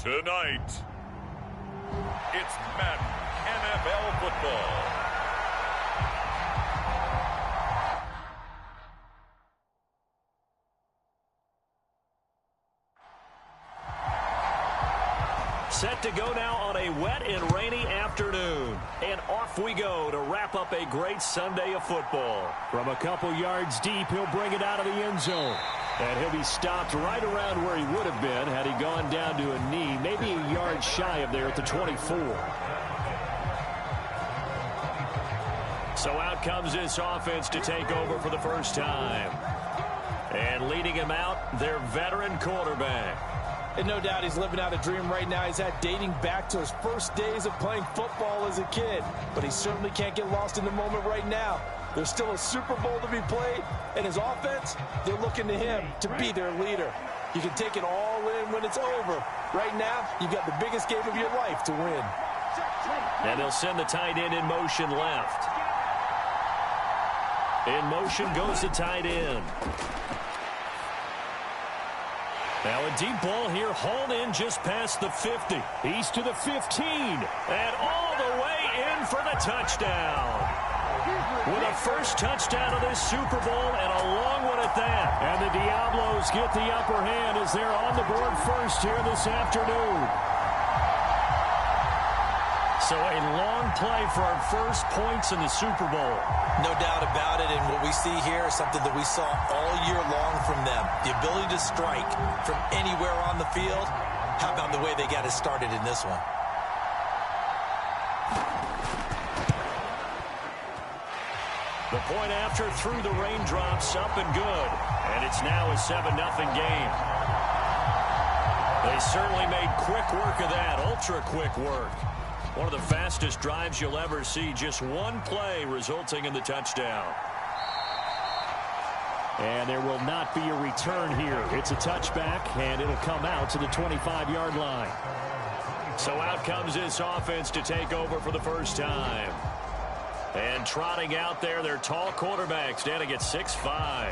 Tonight, it's Madden NFL football. Set to go now on a wet and rainy afternoon. And off we go to wrap up a great Sunday of football. From a couple yards deep, he'll bring it out of the end zone. And he'll be stopped right around where he would have been had he gone down to a knee, maybe a yard shy of there at the 24. So out comes this offense to take over for the first time. And leading him out, their veteran quarterback. And no doubt he's living out a dream right now. He's had dating back to his first days of playing football as a kid. But he certainly can't get lost in the moment right now. There's still a Super Bowl to be played, and his offense, they're looking to him to be their leader. You can take it all in when it's over. Right now, you've got the biggest game of your life to win. And they'll send the tight end in motion left. In motion goes the tight end. Now a deep ball here, hauled in just past the 50. He's to the 15. And all the way in for the touchdown. With a first touchdown of this Super Bowl and a long one at that. And the Diablos get the upper hand as they're on the board first here this afternoon. So a long play for our first points in the Super Bowl. No doubt about it, and what we see here is something that we saw all year long from them. The ability to strike from anywhere on the field. How about the way they got it started in this one? The point after through the raindrops, up and good. And it's now a 7-0 game. They certainly made quick work of that, ultra-quick work. One of the fastest drives you'll ever see. Just one play resulting in the touchdown. And there will not be a return here. It's a touchback, and it'll come out to the 25-yard line. So out comes this offense to take over for the first time. And trotting out there, their tall quarterback standing at 6'5".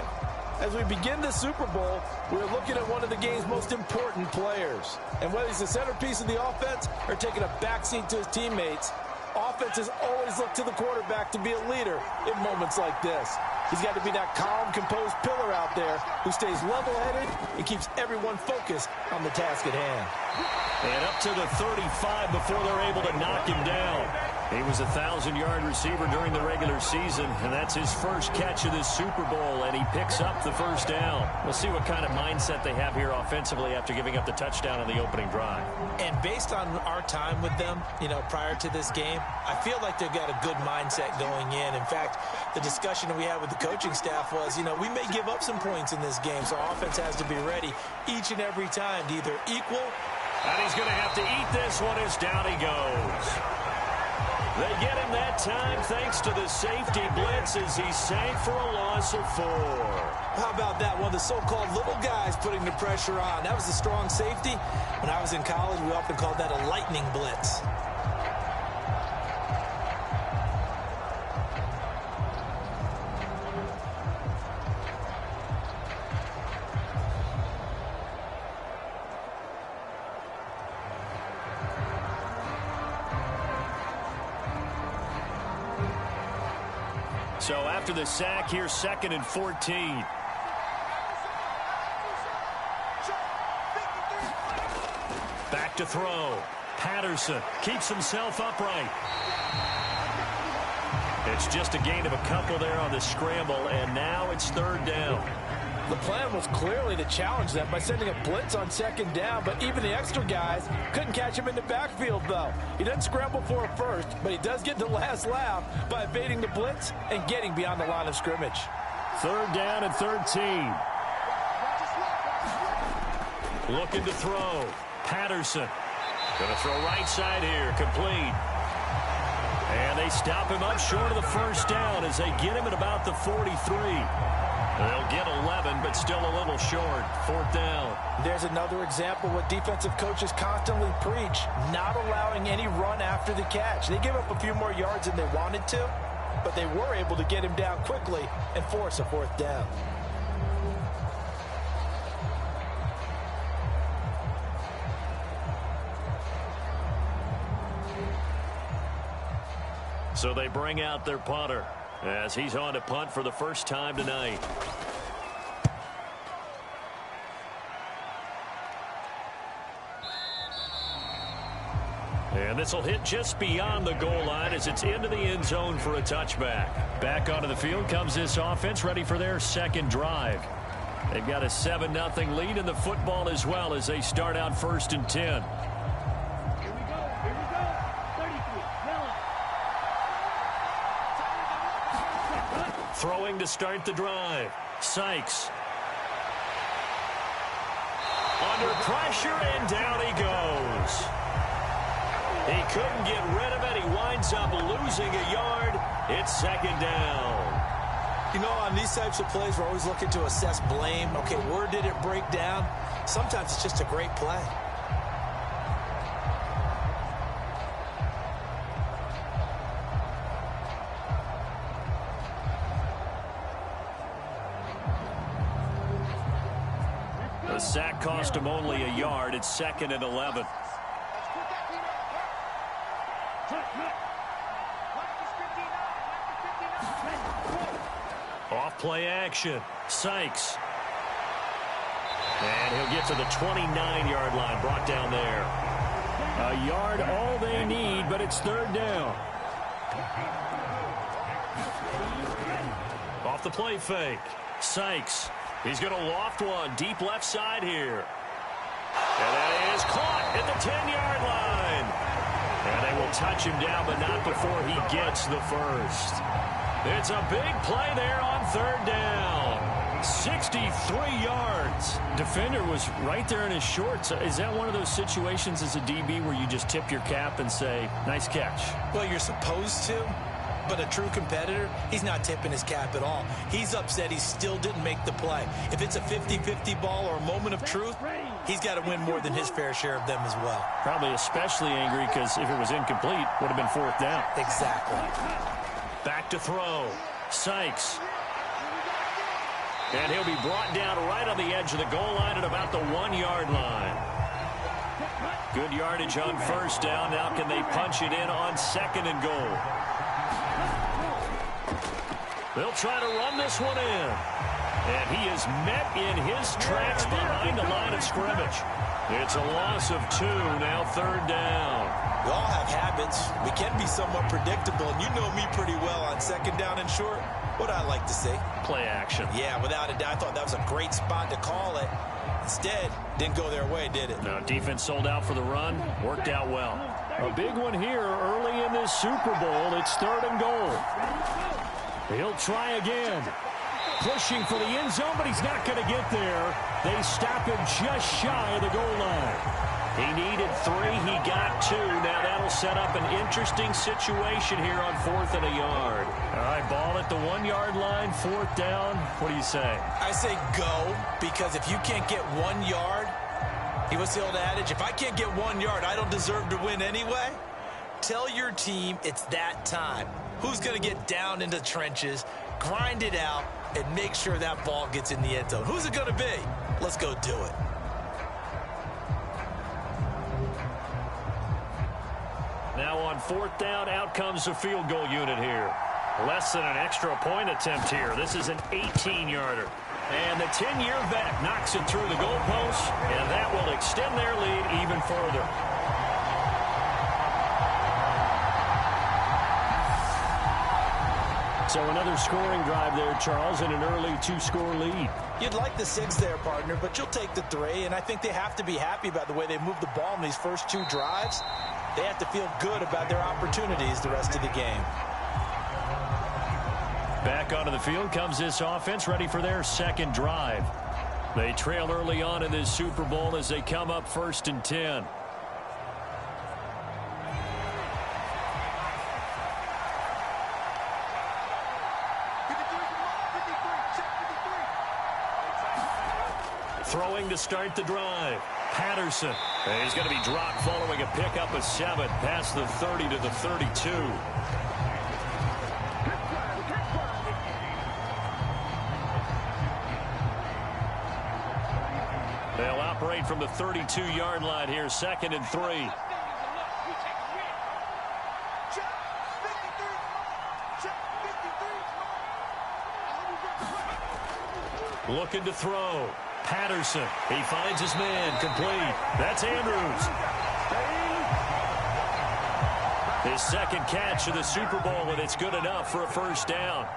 As we begin the Super Bowl, we're looking at one of the game's most important players. And whether he's the centerpiece of the offense or taking a backseat to his teammates, offenses always look to the quarterback to be a leader in moments like this. He's got to be that calm, composed pillar out there who stays level-headed and keeps everyone focused on the task at hand. And up to the 35 before they're able to knock him down. He was a 1,000-yard receiver during the regular season, and that's his first catch of this Super Bowl, and he picks up the first down. We'll see what kind of mindset they have here offensively after giving up the touchdown on the opening drive. And based on our time with them, prior to this game, I feel like they've got a good mindset going in. In fact, the discussion that we had with the coaching staff was, we may give up some points in this game, so offense has to be ready each and every time to either equal. And he's going to have to eat this one as down he goes. They get him that time thanks to the safety blitz as he sank for a loss of 4. How about that? One of the so-called little guys putting the pressure on. That was a strong safety. When I was in college, we often called that a lightning blitz. So after the sack, here's 2nd and 14. Back to throw. Patterson keeps himself upright. It's just a gain of a couple there on the scramble, and now it's 3rd down. The plan was clearly to challenge them by sending a blitz on 2nd down, but even the extra guys couldn't catch him in the backfield, though. He doesn't scramble for it first, but he does get the last laugh by evading the blitz and getting beyond the line of scrimmage. 3rd down and 13. Looking to throw. Patterson. Going to throw right side here. Complete. And they stop him up short of the first down as they get him at about the 43. They'll get 11, but still a little short. 4th down. There's another example of what defensive coaches constantly preach, not allowing any run after the catch. They gave up a few more yards than they wanted to, but they were able to get him down quickly and force a 4th down. So they bring out their punter as he's on to punt for the first time tonight. And this will hit just beyond the goal line as it's into the end zone for a touchback. Back onto the field comes this offense, ready for their second drive. They've got a 7-0 lead in the football as well as they start out 1st and 10. Here we go. 33. Throwing to start the drive. Sykes. Under pressure, and down he goes. He couldn't get rid of it. He winds up losing a yard. It's 2nd down. You know, on these types of plays, we're always looking to assess blame. Okay, where did it break down? Sometimes it's just a great play. The sack cost him only a yard. It's 2nd and 11. Off play action. Sykes. And he'll get to the 29-yard line. Brought down there. A yard all they need, but it's 3rd down. Off the play fake. Sykes. He's going to loft one deep left side here. And that is caught at the 10-yard line. And they will touch him down, but not before he gets the first. It's a big play there on 3rd down. 63 yards. Defender was right there in his shorts. Is that one of those situations as a DB where you just tip your cap and say, nice catch? Well, you're supposed to, but a true competitor, he's not tipping his cap at all. He's upset he still didn't make the play. If it's a 50-50 ball or a moment of truth, he's got to win more than his fair share of them as well. Probably especially angry because if it was incomplete, would have been 4th down. Exactly. Back to throw. Sykes. And he'll be brought down right on the edge of the goal line at about the 1-yard line. Good yardage on 1st down. Now can they punch it in on 2nd and goal? They'll try to run this one in. And he is met in his tracks behind the line of scrimmage. It's a loss of 2, now 3rd down. We all have habits. We can be somewhat predictable, and you know me pretty well on 2nd down and short. What I like to see? Play action. Yeah, without a doubt. I thought that was a great spot to call it. Instead, didn't go their way, did it? No, defense sold out for the run. Worked out well. A big one here early in this Super Bowl. It's 3rd and goal. He'll try again. Pushing for the end zone, but he's not going to get there. They stop him just shy of the goal line. He needed 3. He got 2. Now that'll set up an interesting situation here on 4th and a yard. All right, ball at the 1-yard line, 4th down. What do you say? I say go, because if you can't get 1 yard, what's the old adage? If I can't get 1 yard, I don't deserve to win anyway. Tell your team it's that time. Who's going to get down into the trenches, grind it out, and make sure that ball gets in the end zone? Who's it going to be? Let's go do it. Now on 4th down, out comes the field goal unit here. Less than an extra point attempt here. This is an 18-yarder. And the 10-year vet knocks it through the goalpost, and that will extend their lead even further. So another scoring drive there, Charles, and an early 2-score lead. You'd like the 6 there, partner, but you'll take the 3, and I think they have to be happy about the way they moved the ball in these first 2 drives. They have to feel good about their opportunities the rest of the game. Back onto the field comes this offense, ready for their 2nd drive. They trail early on in this Super Bowl as they come up 1st and 10. Throwing to start the drive. Patterson. And he's going to be dropped following a pickup of 7 past the 30 to the 32. They'll operate from the 32-yard line here, 2nd and 3. Looking to throw. Patterson. He finds his man. Complete. That's Andrews. His second catch of the Super Bowl, and it's good enough for a first down.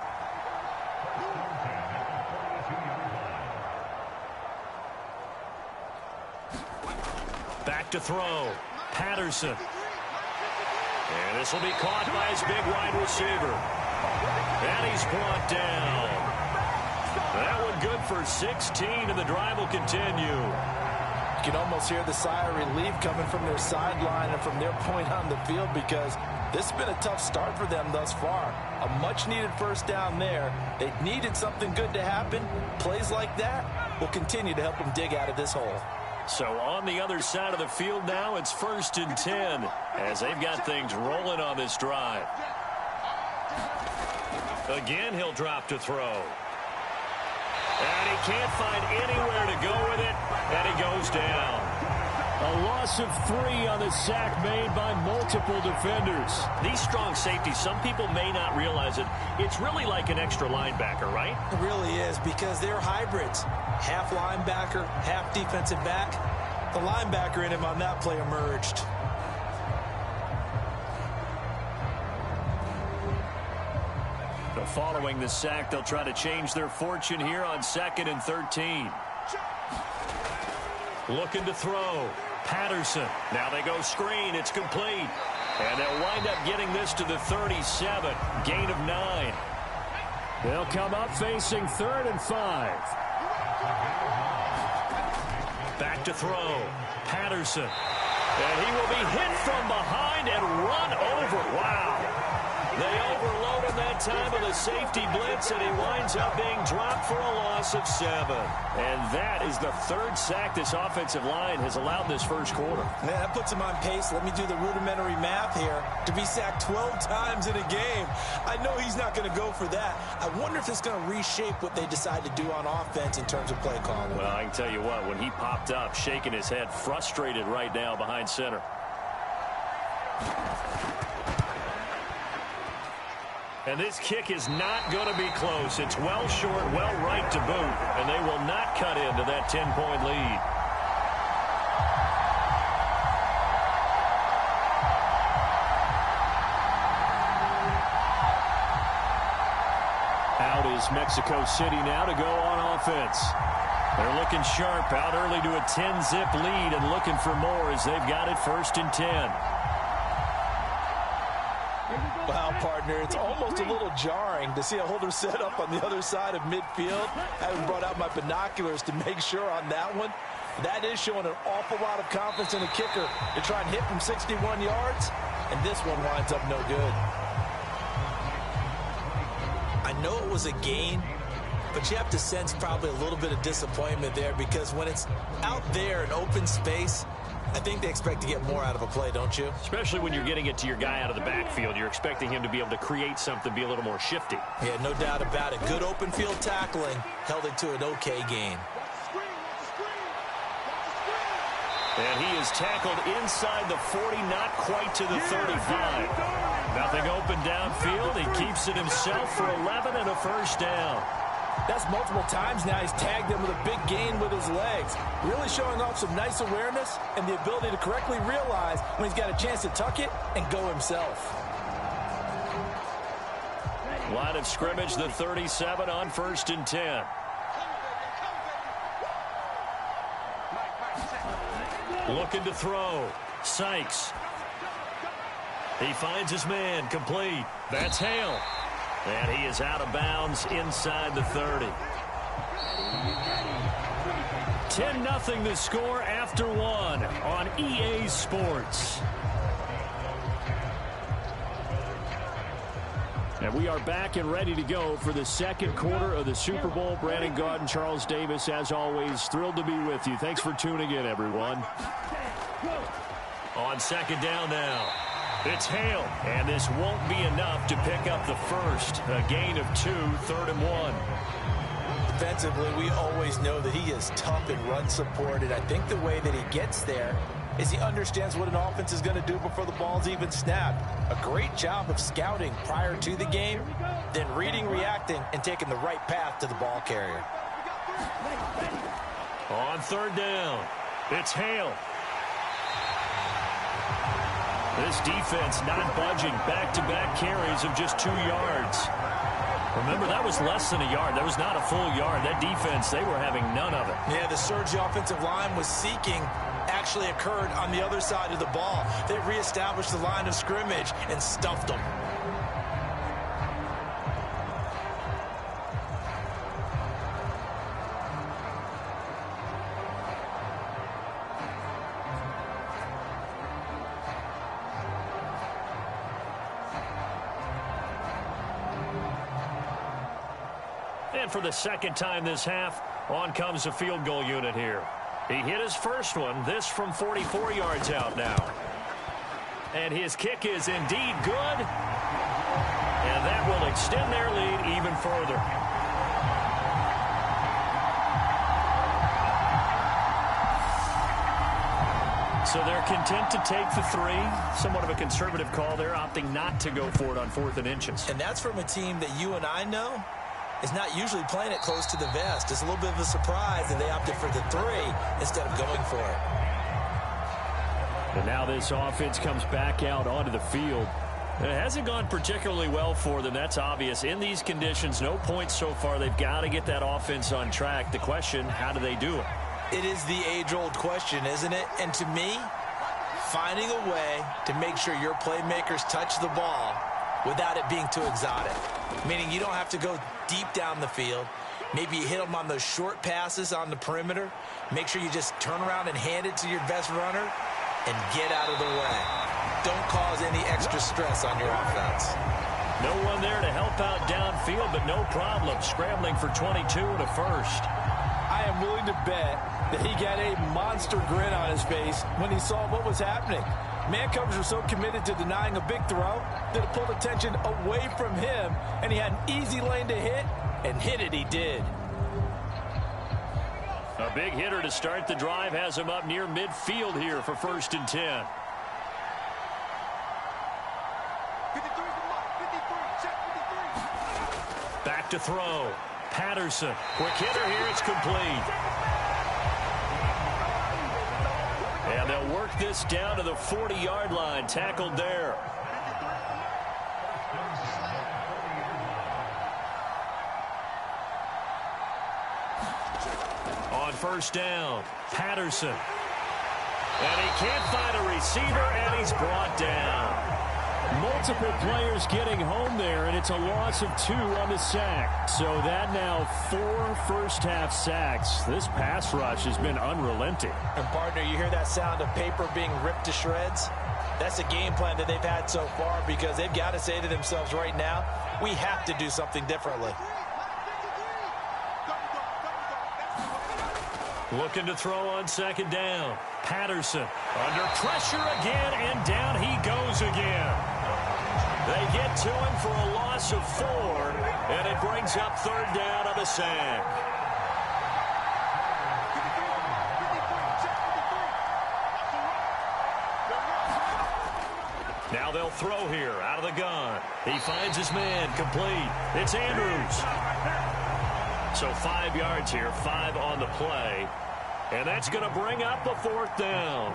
Back to throw. Patterson. And this will be caught by his big wide receiver. And he's brought down. That one good for 16, and the drive will continue. You can almost hear the sigh of relief coming from their sideline and from their point on the field, because this has been a tough start for them thus far. A much-needed first down there. They needed something good to happen. Plays like that will continue to help them dig out of this hole. So on the other side of the field now, it's 1st and 10 as they've got things rolling on this drive. Again, he'll drop to throw. And he can't find anywhere to go with it, and he goes down. A loss of 3 on the sack made by multiple defenders. These strong safeties, some people may not realize it. It's really like an extra linebacker, right? It really is, because they're hybrids. Half linebacker, half defensive back. The linebacker in him on that play emerged. Following the sack, they'll try to change their fortune here on 2nd and 13. Looking to throw. Patterson. Now they go screen. It's complete. And they'll wind up getting this to the 37. Gain of 9. They'll come up facing 3rd and 5. Back to throw. Patterson. And he will be hit from behind and run over. Wow. They overload him that time with a safety blitz, and he winds up being dropped for a loss of 7. And that is the 3rd sack this offensive line has allowed this first quarter. Yeah, that puts him on pace. Let me do the rudimentary math here. To be sacked 12 times in a game, I know he's not going to go for that. I wonder if it's going to reshape what they decide to do on offense in terms of play calling. Well, I can tell you what, when he popped up, shaking his head, frustrated right now behind center. And this kick is not going to be close. It's well short, well right to boot. And they will not cut into that 10-point lead. Out is Mexico City now to go on offense. They're looking sharp, out early to a 10-zip lead and looking for more as they've got it 1st and 10. Wow, partner, it's almost a little jarring to see a holder set up on the other side of midfield. I haven't brought out my binoculars to make sure on that one. That is showing an awful lot of confidence in the kicker to try and hit from 61 yards, and this one winds up no good. I know it was a gain, but you have to sense probably a little bit of disappointment there, because when it's out there in open space, I think they expect to get more out of a play, don't you? Especially when you're getting it to your guy out of the backfield. You're expecting him to be able to create something, be a little more shifty. Yeah, no doubt about it. Good open field tackling held it to an okay gain. And he is tackled inside the 40, not quite to the 35. Nothing open downfield. He keeps it himself for 11 and a first down. That's multiple times now he's tagged him with a big gain with his legs. Really showing off some nice awareness and the ability to correctly realize when he's got a chance to tuck it and go himself. Line of scrimmage, the 37 on 1st and 10. Looking to throw. Sykes. He finds his man. Complete. That's Hale. And he is out of bounds inside the 30. 10-0 the score after 1 on EA Sports. And we are back and ready to go for the second quarter of the Super Bowl. Brandon Gaud and Charles Davis, as always, thrilled to be with you. Thanks for tuning in, everyone. On 2nd down now. It's Hale, and this won't be enough to pick up the first. A gain of 2, 3rd and 1. Defensively, we always know that he is tough in run support, and I think the way that he gets there is he understands what an offense is going to do before the ball's even snapped. A great job of scouting prior to the game, then reading, reacting, and taking the right path to the ball carrier. On third down, it's Hale. This defense not budging. Back-to-back carries of just 2 yards. Remember, that was less than a yard. That was not a full yard. That defense, they were having none of it. Yeah, the surge the offensive line was seeking actually occurred on the other side of the ball. They reestablished the line of scrimmage and stuffed them. And for the second time this half, on comes the field goal unit here. He hit his first one, this from 44 yards out now. And his kick is indeed good. And that will extend their lead even further. So they're content to take the 3. Somewhat of a conservative call there, opting not to go for it on 4th and inches. And that's from a team that you and I know is not usually playing it close to the vest. It's a little bit of a surprise that they opted for the 3 instead of going for it. And now this offense comes back out onto the field. It hasn't gone particularly well for them. That's obvious. In these conditions, no points so far. They've got to get that offense on track. The question, how do they do it? It is the age-old question, isn't it? And to me, finding a way to make sure your playmakers touch the ball without it being too exotic. Meaning you don't have to go deep down the field. Maybe you hit them on those short passes on the perimeter. Make sure you just turn around and hand it to your best runner and get out of the way. Don't cause any extra stress on your offense. No one there to help out downfield, but no problem. Scrambling for 22 and a first. I am willing to bet that he got a monster grin on his face when he saw what was happening. Man coverage was so committed to denying a big throw that it pulled attention away from him, and he had an easy lane to hit, and hit it he did. A big hitter to start the drive has him up near midfield here for 1st and 10. Back to throw. Patterson. Quick hitter here. It's complete. And they'll work this down to the 40-yard line. Tackled there. On 1st down, Patterson. And he can't find a receiver, and he's brought down. Multiple players getting home there, and it's a loss of 2 on the sack. So that now 4 first-half sacks. This pass rush has been unrelenting. And, partner, you hear that sound of paper being ripped to shreds? That's a game plan that they've had so far because they've got to say to themselves right now, we have to do something differently. Looking to throw on 2nd down. Patterson under pressure again, and down he goes again. They get to him for a loss of 4, and it brings up 3rd down on the sack. Now they'll throw here out of the gun. He finds his man complete. It's Andrews. So 5 yards here, 5 on the play. And that's going to bring up a 4th down.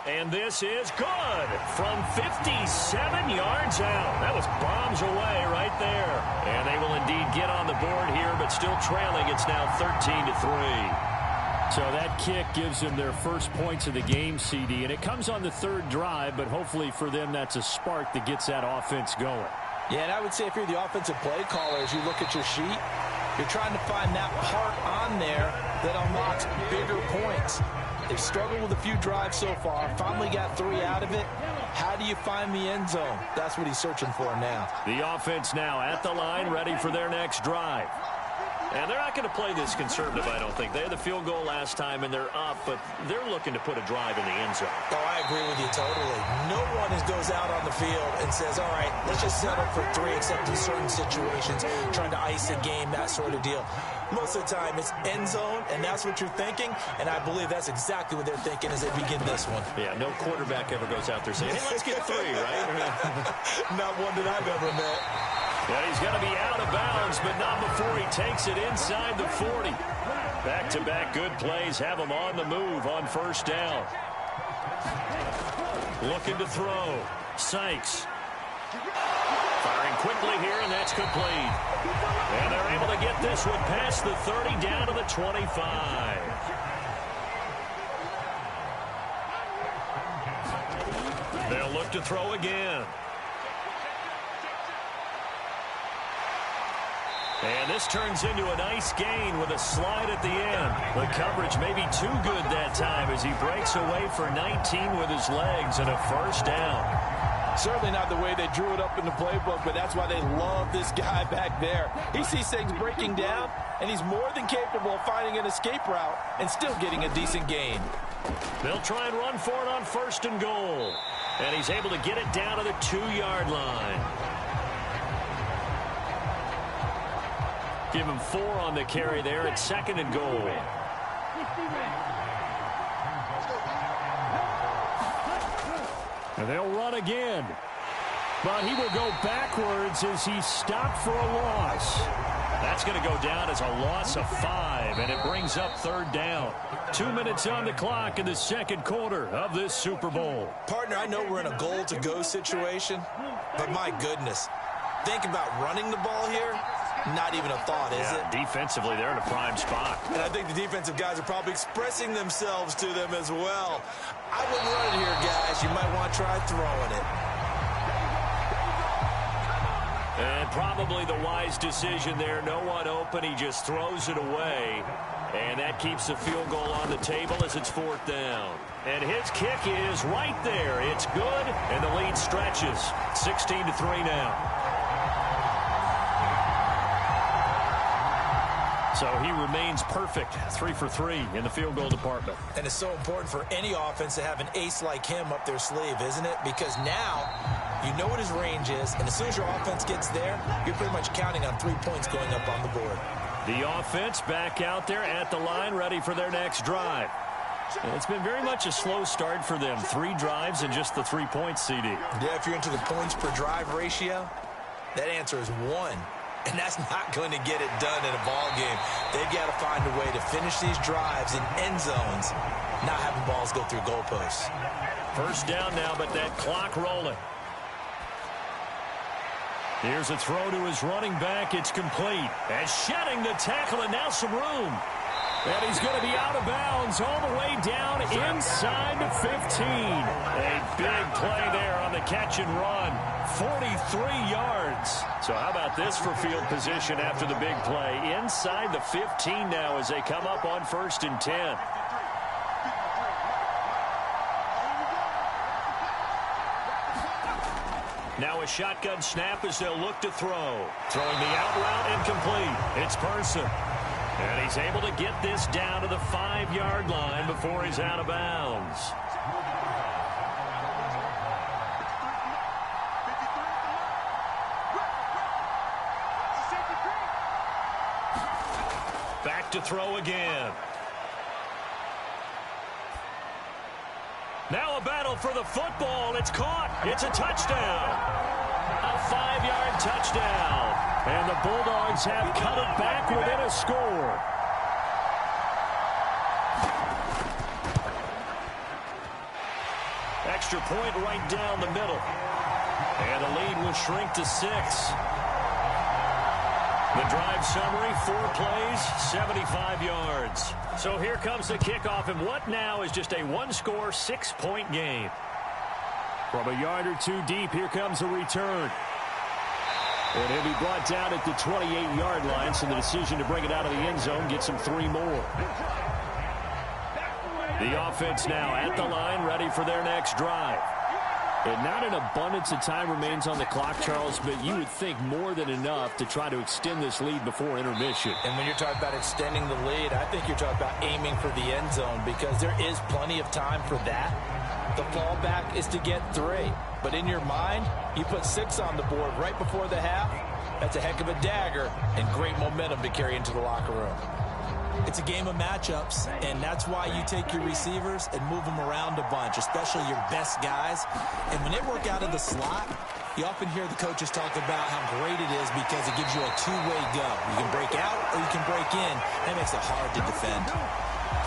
And this is good from 57 yards out. That was bombs away right there. And they will indeed get on the board here, but still trailing. It's now 13-3. So that kick gives them their first points of the game, CD. And it comes on the 3rd drive, but hopefully for them that's a spark that gets that offense going. Yeah, and I would say if you're the offensive play caller, as you look at your sheet, you're trying to find that part on there that unlocks bigger points. They've struggled with a few drives so far, finally got 3 out of it. How do you find the end zone? That's what he's searching for now. The offense now at the line, ready for their next drive. And they're not going to play this conservative, I don't think. They had the field goal last time, and they're up, but they're looking to put a drive in the end zone. Oh, I agree with you totally. No one goes out on the field and says, all right, let's just settle for 3, except in certain situations, trying to ice a game, that sort of deal. Most of the time, it's end zone, and that's what you're thinking, and I believe that's exactly what they're thinking as they begin this one. Yeah, no quarterback ever goes out there saying, hey, let's get 3, right? Not one that I've ever met. And he's going to be out of bounds, but not before he takes it inside the 40. Back-to-back good plays have him on the move on first down. Looking to throw. Sykes. Firing quickly here, and that's complete. And they're able to get this one past the 30 down to the 25. They'll look to throw again. And this turns into a nice gain with a slide at the end. The coverage may be too good that time as he breaks away for 19 with his legs and a first down. Certainly not the way they drew it up in the playbook, but that's why they love this guy back there. He sees things breaking down, and he's more than capable of finding an escape route and still getting a decent gain. They'll try and run for it on first and goal. And he's able to get it down to the 2-yard line. Give him 4 on the carry there at second and goal. And they'll run again. But he will go backwards as he's stopped for a loss. That's going to go down as a loss of 5, and it brings up third down. 2 minutes on the clock in the second quarter of this Super Bowl. Partner, I know we're in a goal-to-go situation, but my goodness, think about running the ball here. Not even a thought, is it? Defensively, they're in a prime spot. And I think the defensive guys are probably expressing themselves to them as well. I wouldn't run it here, guys. You might want to try throwing it. And probably the wise decision there. No one open. He just throws it away. And that keeps the field goal on the table as it's fourth down. And his kick is right there. It's good, and the lead stretches. 16-3 now. So he remains perfect, 3 for 3 in the field goal department. And it's so important for any offense to have an ace like him up their sleeve, isn't it? Because now you know what his range is, and as soon as your offense gets there, you're pretty much counting on 3 points going up on the board. The offense back out there at the line, ready for their next drive. It's been very much a slow start for them. 3 drives and just the 3 points, CD. Yeah, if you're into the points per drive ratio, that answer is 1. And that's not going to get it done in a ball game. They've got to find a way to finish these drives in end zones, not having balls go through goalposts. First down now, but that clock rolling. Here's a throw to his running back. It's complete. And shedding the tackle, and now some room. And he's going to be out of bounds all the way down inside the 15. A big play there on the catch and run. 43 yards. So how about this for field position after the big play? Inside the 15 now as they come up on 1st and 10. Now a shotgun snap as they'll look to throw. Throwing the out route incomplete. It's Person. And he's able to get this down to the 5-yard line before he's out of bounds. Back to throw again. Now a battle for the football. It's caught. It's a touchdown. A 5-yard touchdown. And the Bulldogs have cut it back within a score. Extra point right down the middle. And the lead will shrink to 6. The drive summary, 4 plays, 75 yards. So here comes the kickoff, and what now is just a 1-score, 6-point game. From a yard or 2 deep, here comes a return. And he'll be brought down at the 28-yard line, so the decision to bring it out of the end zone gets him 3 more. The offense now at the line, ready for their next drive. And not an abundance of time remains on the clock, Charles, but you would think more than enough to try to extend this lead before intermission. And when you're talking about extending the lead, I think you're talking about aiming for the end zone because there is plenty of time for that. The fallback is to get 3. But in your mind, you put 6 on the board right before the half. That's a heck of a dagger and great momentum to carry into the locker room. It's a game of matchups, and that's why you take your receivers and move them around a bunch, especially your best guys. And when they work out of the slot, you often hear the coaches talk about how great it is because it gives you a two-way go. You can break out or you can break in. That makes it hard to defend.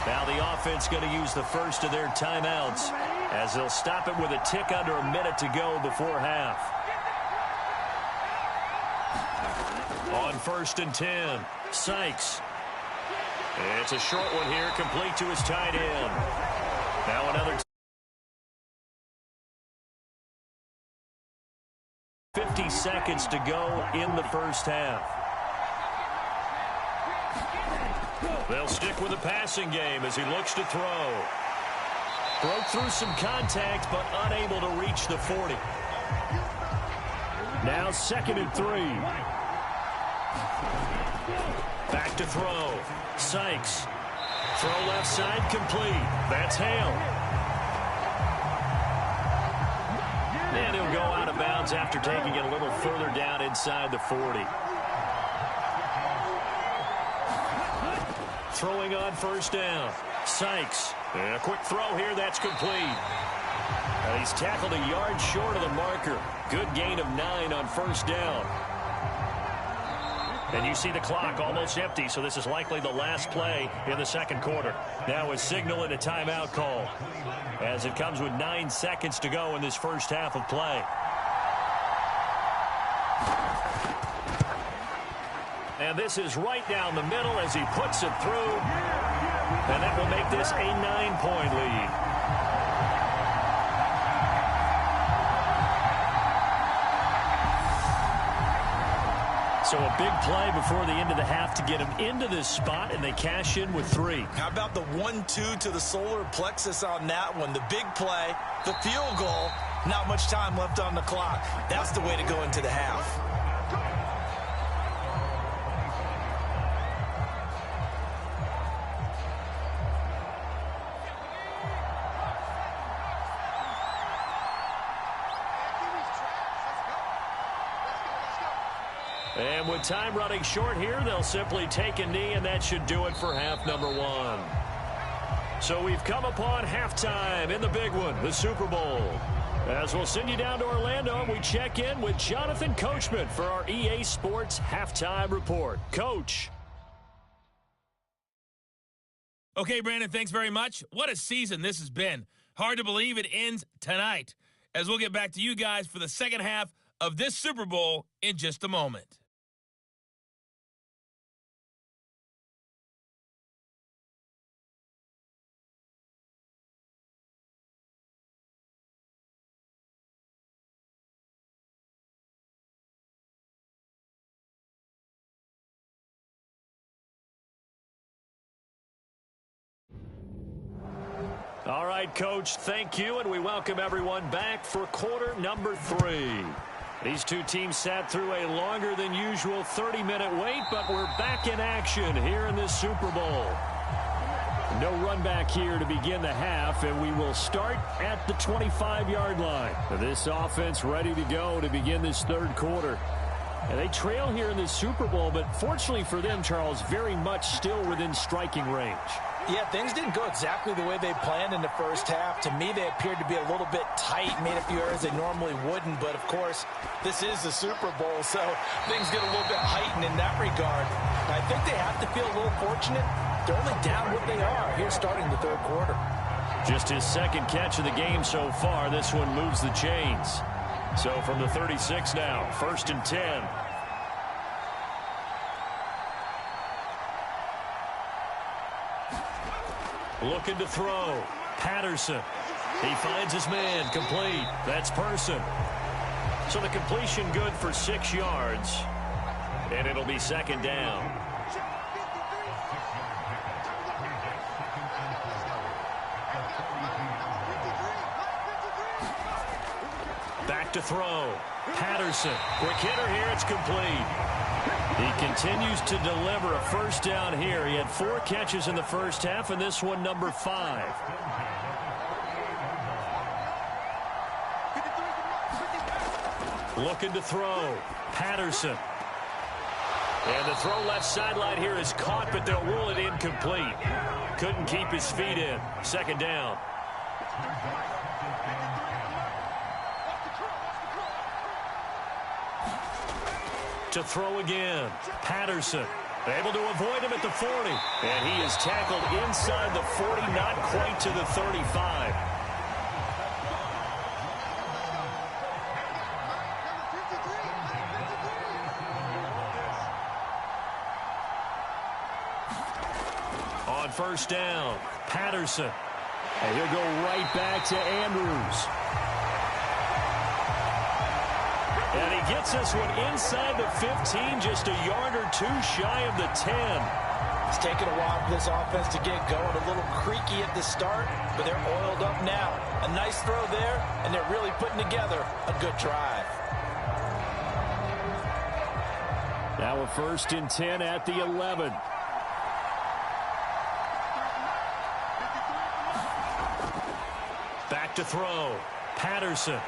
Now the offense going to use the first of their timeouts as they'll stop it with a tick under a minute to go before half. On 1st and 10, Sykes. It's a short one here, complete to his tight end. Now another 50 seconds to go in the first half. They'll stick with the passing game as he looks to throw. Broke through some contact, but unable to reach the 40. Now 2nd and 3. Back to throw. Sykes. Throw left side complete. That's Hale. And he'll go out of bounds after taking it a little further down inside the 40. Throwing on 1st down. Sykes. And a quick throw here. That's complete. And he's tackled a yard short of the marker. Good gain of 9 on 1st down. And you see the clock almost empty, so this is likely the last play in the 2nd quarter. Now a signal and a timeout call as it comes with 9 seconds to go in this first half of play. And this is right down the middle as he puts it through. And that will make this a 9-point lead. So a big play before the end of the half to get him into this spot, and they cash in with 3. How about the 1-2 to the solar plexus on that one? The big play, the field goal, not much time left on the clock. That's the way to go into the half. And with time running short here, they'll simply take a knee, and that should do it for half number 1. So we've come upon halftime in the big one, the Super Bowl. As we'll send you down to Orlando, we check in with Jonathan Coachman for our EA Sports Halftime Report. Coach. Okay, Brandon, thanks very much. What a season this has been. Hard to believe it ends tonight, as we'll get back to you guys for the second half of this Super Bowl in just a moment. All right, Coach, thank you, and we welcome everyone back for quarter number 3. These two teams sat through a longer than usual 30-minute wait, but we're back in action here in this Super Bowl. No run back here to begin the half, and we will start at the 25-yard line. This offense ready to go to begin this 3rd quarter. And they trail here in this Super Bowl, but fortunately for them, Charles, very much still within striking range. Yeah, things didn't go exactly the way they planned in the first half. To me, they appeared to be a little bit tight, made a few errors they normally wouldn't. But, of course, this is the Super Bowl, so things get a little bit heightened in that regard. I think they have to feel a little fortunate. They're only down what they are here starting the 3rd quarter. Just his 2nd catch of the game so far. This one moves the chains. So from the 36 now, 1st and 10. Looking to throw. Patterson. He finds his man. Complete. That's Person. So the completion good for 6 yards. And it'll be 2nd down. Back to throw. Patterson. Quick hitter here. It's complete. He continues to deliver a 1st down here. He had 4 catches in the first half, and this one number 5. Looking to throw. Patterson. And the throw left sideline here is caught, but they'll rule it incomplete. Couldn't keep his feet in. Second down. To throw again. Patterson able to avoid him at the 40. And he is tackled inside the 40, not quite to the 35. On first down, Patterson. And he'll go right back to Andrews. And he gets this one inside the 15, just a yard or two shy of the 10. It's taken a while for this offense to get going. A little creaky at the start, but they're oiled up now. A nice throw there, and they're really putting together a good drive. Now a 1st and 10 at the 11. Back to throw. Patterson.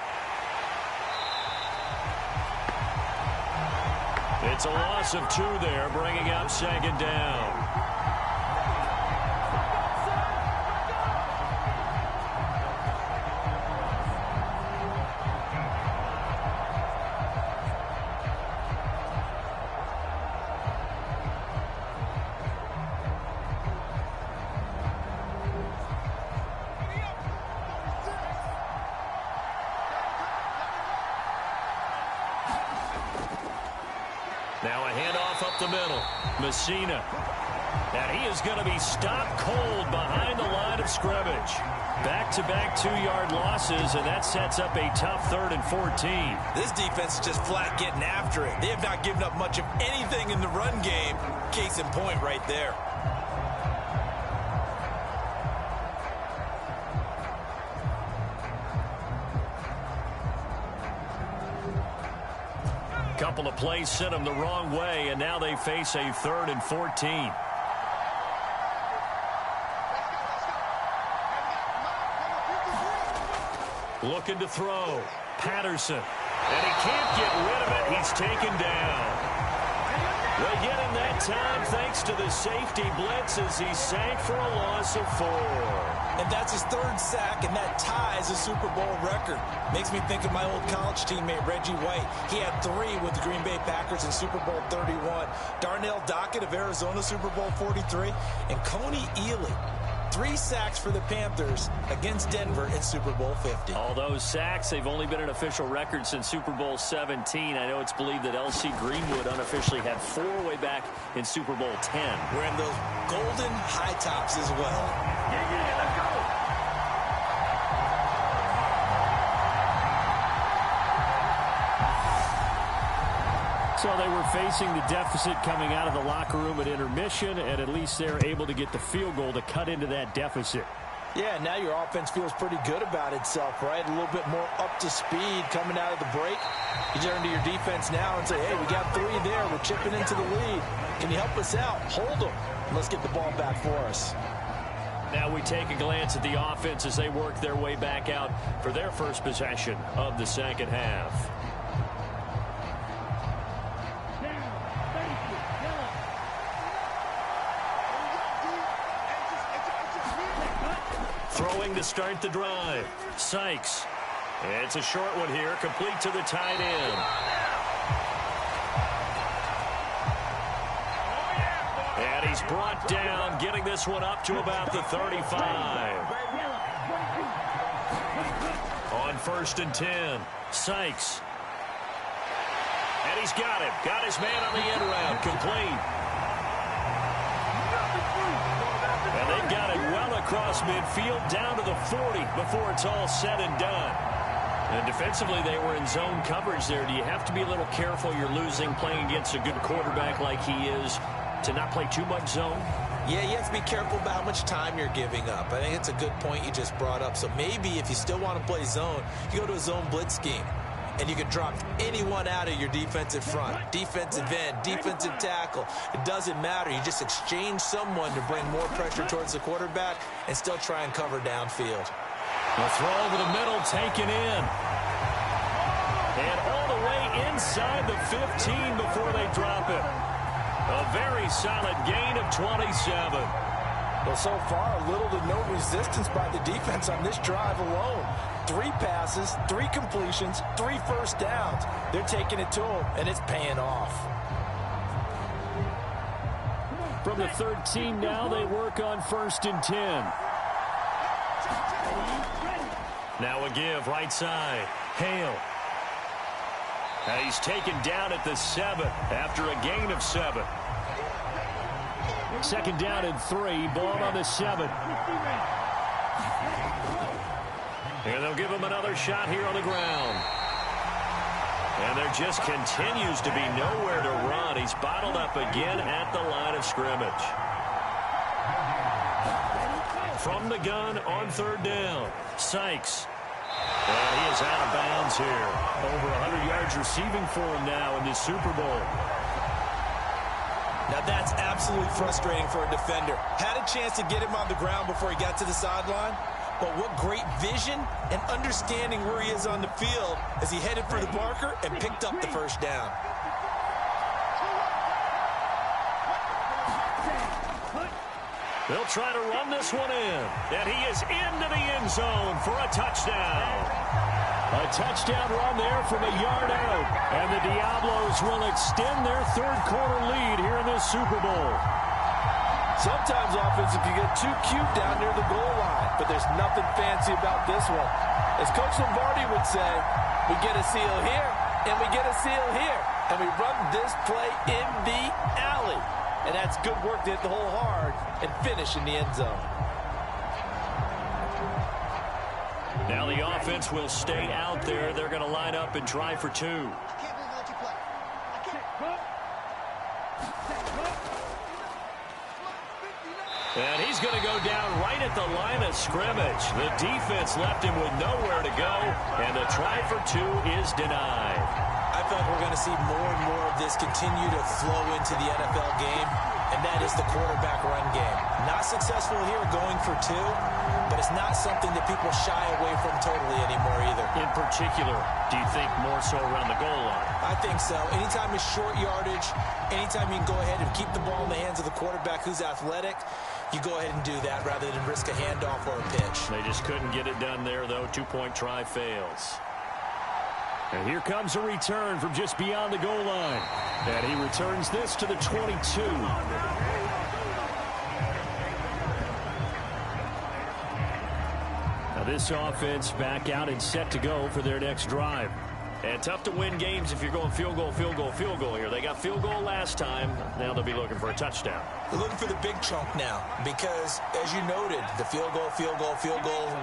It's a loss of 2 there, bringing up second down. Now a handoff up the middle. Messina. And he is going to be stopped cold behind the line of scrimmage. Back-to-back 2-yard losses, and that sets up a tough 3rd and 14. This defense is just flat getting after it. They have not given up much of anything in the run game. Case in point right there. Couple of plays sent them the wrong way, and now they face a 3rd and 14. Looking to throw. Patterson. And he can't get rid of it. He's taken down. They get him that time thanks to the safety blitz as he sank for a loss of 4. And that's his 3rd sack, and that ties a Super Bowl record. Makes me think of my old college teammate, Reggie White. He had 3 with the Green Bay Packers in Super Bowl 31. Darnell Dockett of Arizona, Super Bowl 43. And Coney Ealy, 3 sacks for the Panthers against Denver in Super Bowl 50. All those sacks, they've only been an official record since Super Bowl 17. I know it's believed that L.C. Greenwood unofficially had 4 way back in Super Bowl 10. Wearing those golden high tops as well. Let's go. So they were facing the deficit coming out of the locker room at intermission, and at least they're able to get the field goal to cut into that deficit. Yeah, now your offense feels pretty good about itself, right? A little bit more up to speed coming out of the break. You turn to your defense now and say, hey, we got 3 there. We're chipping into the lead. Can you help us out? Hold them. Let's get the ball back for us. Now we take a glance at the offense as they work their way back out for their first possession of the second half. Throwing to start the drive. Sykes. It's a short one here, complete to the tight end. And he's brought down, getting this one up to about the 35. On 1st and 10, Sykes. And he's got him. Got his man on the end round, complete. And they've got it well across midfield down to the 40 before it's all said and done. And defensively, they were in zone coverage there. Do you have to be a little careful? You're losing playing against a good quarterback like he is to not play too much zone? Yeah, you have to be careful about how much time you're giving up. I think it's a good point you just brought up. So maybe if you still want to play zone, you go to a zone blitz scheme. And you can drop anyone out of your defensive front, defensive end, defensive tackle. It doesn't matter. You just exchange someone to bring more pressure towards the quarterback and still try and cover downfield. The throw over the middle taken in. And all the way inside the 15 before they drop it. A very solid gain of 27. Well, so far, little to no resistance by the defense on this drive alone. 3 passes, 3 completions, 3 first downs. They're taking it to them, and it's paying off. From the 13 now, they work on 1st and 10. Now a give right side. Hale. And he's taken down at the 7 after a gain of 7. 2nd down and 3. Ball on the 7. And they'll give him another shot here on the ground. And there just continues to be nowhere to run. He's bottled up again at the line of scrimmage. From the gun on 3rd down. Sykes. And he is out of bounds here. Over 100 yards receiving for him now in this Super Bowl. Now that's absolutely frustrating for a defender. Had a chance to get him on the ground before he got to the sideline, but what great vision and understanding where he is on the field as he headed for the marker and picked up the 1st down. They'll try to run this one in, and he is into the end zone for a touchdown. A touchdown run there from a yard out, and the Diablos will extend their 3rd quarter lead here in this Super Bowl. Sometimes offenses can get too cute down near the goal line, but there's nothing fancy about this one. As Coach Lombardi would say, we get a seal here, and we get a seal here, and we run this play in the alley. And that's good work to hit the hole hard and finish in the end zone. Now the offense will stay out there. They're going to line up and try for 2. And he's going to go down right at the line of scrimmage. The defense left him with nowhere to go, and the try for 2 is denied. I felt we're going to see more and more of this continue to flow into the NFL game, and that is the quarterback run game. Not successful here going for 2, but it's not something that people shy away from totally anymore either. In particular, do you think more so around the goal line? I think so. Anytime it's short yardage, anytime you can go ahead and keep the ball in the hands of the quarterback who's athletic, you go ahead and do that rather than risk a handoff or a pitch. They just couldn't get it done there, though. 2-point try fails. And here comes a return from just beyond the goal line. And he returns this to the 22. Now this offense back out and set to go for their next drive. And tough to win games if you're going field goal, field goal, field goal here. They got field goal last time. Now they'll be looking for a touchdown. They're looking for the big chunk now because, as you noted, the field goal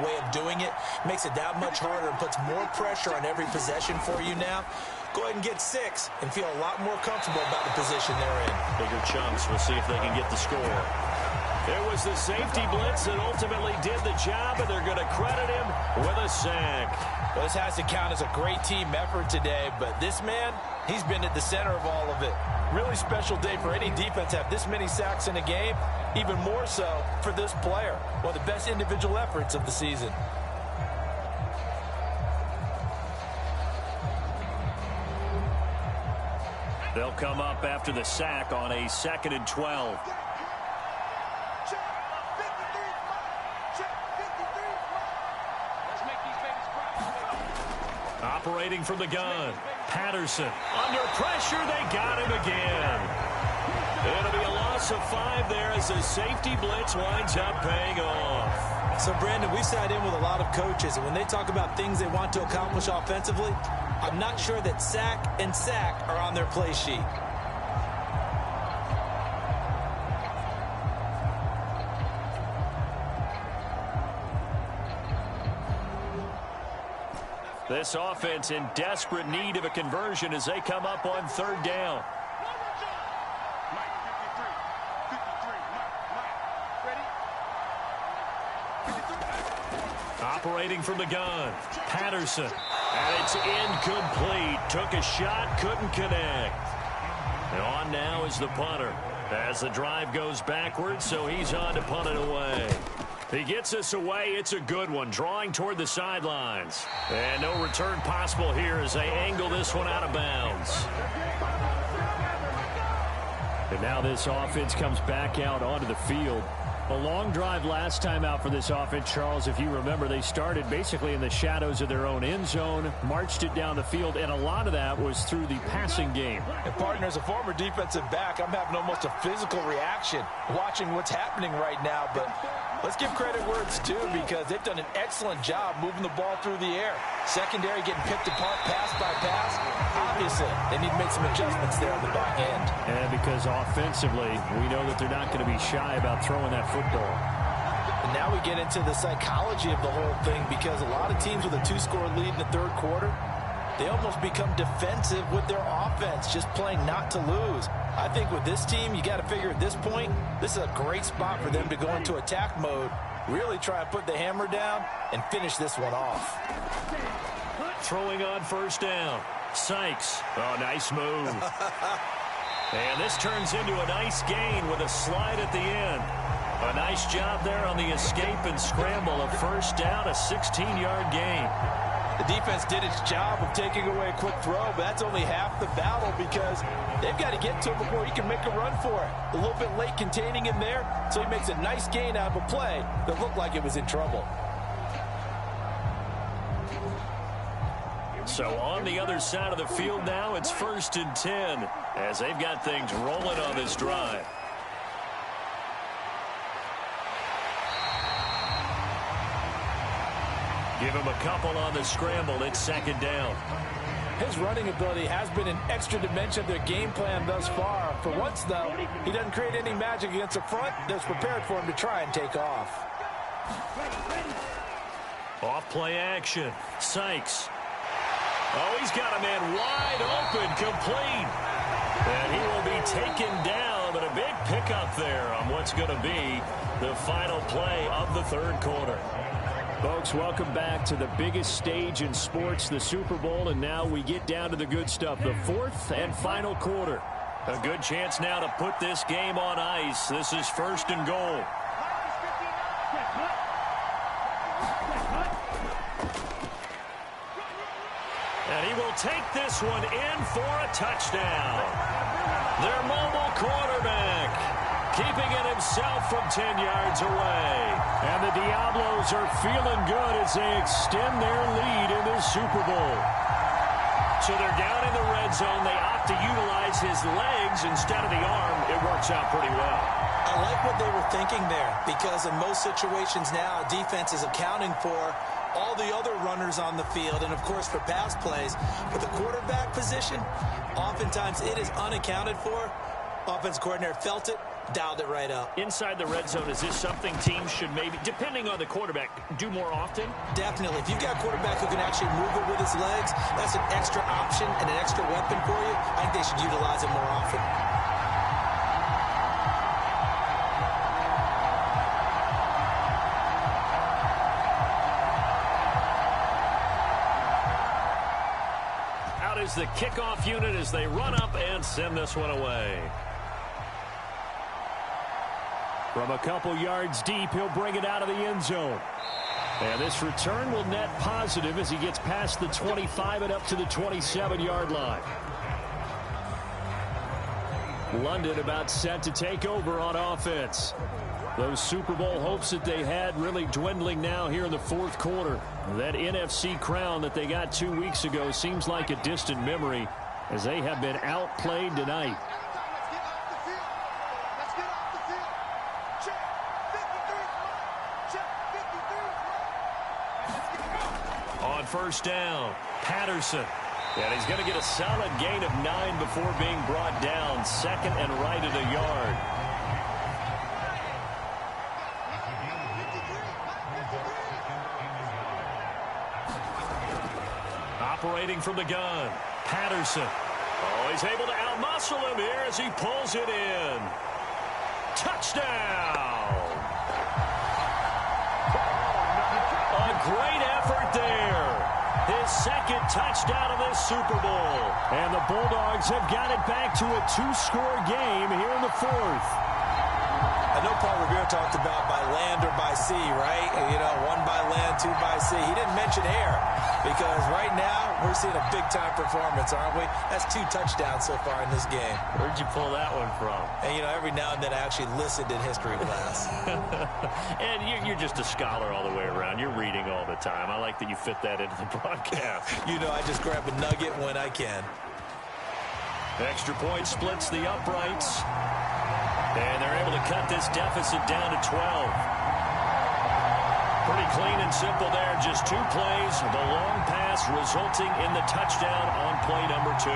way of doing it makes it that much harder and puts more pressure on every possession for you now. Go ahead and get 6 and feel a lot more comfortable about the position they're in. Bigger chunks. We'll see if they can get the score. It was the safety blitz that ultimately did the job, and they're going to credit him with a sack. Well, this has to count as a great team effort today, but this man, he's been at the center of all of it. Really special day for any defense to have this many sacks in a game, even more so for this player. One of the best individual efforts of the season. They'll come up after the sack on a 2nd and 12. Operating from the gun. Patterson. Under pressure, they got him again. It'll be a loss of 5 there as the safety blitz winds up paying off. So, Brandon, we've sat in with a lot of coaches, and when they talk about things they want to accomplish offensively, I'm not sure that sack and sack are on their play sheet. This offense in desperate need of a conversion as they come up on 3rd down. Operating from the gun. Patterson. And it's incomplete. Took a shot, couldn't connect. And on now is the punter as the drive goes backwards, so he's on to punt it away. He gets us away. It's a good one, drawing toward the sidelines. And no return possible here as they angle this one out of bounds. And now this offense comes back out onto the field. A long drive last time out for this offense, Charles. If you remember, they started basically in the shadows of their own end zone, marched it down the field, and a lot of that was through the passing game. And partner, as a former defensive back, I'm having almost a physical reaction watching what's happening right now. But let's give credit where it's due, because they've done an excellent job moving the ball through the air. Secondary getting picked apart pass by pass. Obviously, they need to make some adjustments there on the back end. And because offensively, we know that they're not going to be shy about throwing that football. And now we get into the psychology of the whole thing, because a lot of teams with a 2-score lead in the third quarter, they almost become defensive with their offense, just playing not to lose. I think with this team, you got to figure at this point, this is a great spot for them to go into attack mode, really try and put the hammer down and finish this one off. Throwing on first down. Sykes. Oh, nice move. And this turns into a nice gain with a slide at the end. A nice job there on the escape and scramble. A first down, a 16-yard gain. The defense did its job of taking away a quick throw, but that's only half the battle, because they've got to get to him before he can make a run for it. A little bit late containing him there, so he makes a nice gain out of a play that looked like it was in trouble. So on the other side of the field now, it's 1st and 10 as they've got things rolling on this drive. Give him a couple on the scramble. It's 2nd down. His running ability has been an extra dimension of their game plan thus far. For once, though, he doesn't create any magic against the front that's prepared for him to try and take off. Off play action. Sykes. Oh, he's got a man wide open, complete. And he will be taken down, but a big pickup there on what's going to be the final play of the third quarter. Folks, welcome back to the biggest stage in sports, the Super Bowl, and now we get down to the good stuff, the fourth and final quarter. A good chance now to put this game on ice. This is 1st and goal. And he will take this one in for a touchdown. Their mobile quarterback, keeping it himself from 10 yards away. And the Diablos are feeling good as they extend their lead in this Super Bowl. So they're down in the red zone. They opt to utilize his legs instead of the arm. It works out pretty well. I like what they were thinking there, because in most situations now, defense is accounting for all the other runners on the field, and of course for pass plays. But the quarterback position, oftentimes it is unaccounted for. Offense coordinator felt it, dialed it right up. Inside the red zone, is this something teams should maybe, depending on the quarterback, do more often? Definitely. If you've got a quarterback who can actually move it with his legs, that's an extra option and an extra weapon for you. I think they should utilize it more often. Out is the kickoff unit as they run up and send this one away. From a couple yards deep, he'll bring it out of the end zone. And this return will net positive as he gets past the 25 and up to the 27-yard line. London about set to take over on offense. Those Super Bowl hopes that they had really dwindling now here in the fourth quarter. That NFC crown that they got 2 weeks ago seems like a distant memory as they have been outplayed tonight. On first down, Patterson. And he's going to get a solid gain of 9 before being brought down. 2nd and right at a yard. Operating from the gun, Patterson. Oh, he's able to outmuscle him here as he pulls it in. Touchdown! A great effort there. His 2nd touchdown of this Super Bowl. And the Bulldogs have got it back to a 2-score game here in the fourth. I know Paul Revere talked about by land or by sea, right? You know, 1 by land, 2 by sea. He didn't mention air, because right now We're seeing a big-time performance, aren't we? That's 2 touchdowns so far in this game. Where'd you pull that one from? And, you know, every now and then I actually listened in history class. And you're just a scholar all the way around. You're reading all the time. I like that you fit that into the broadcast. You know, I just grab a nugget when I can. Extra point splits the uprights. And they're able to cut this deficit down to 12. Pretty clean and simple there. Just 2 plays. The long pass resulting in the touchdown on play number 2.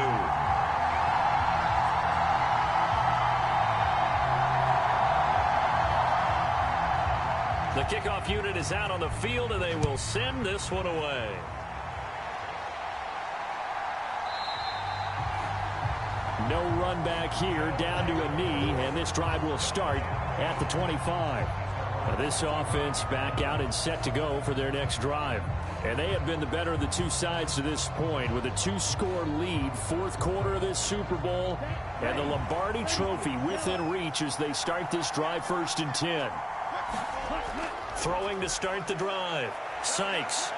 The kickoff unit is out on the field, and they will send this one away. No run back here, down to a knee, and this drive will start at the 25. Now this offense back out and set to go for their next drive. And they have been the better of the 2 sides to this point with a 2-score lead, 4th quarter of this Super Bowl, and the Lombardi Trophy within reach as they start this drive 1st and 10. Throwing to start the drive. Sykes.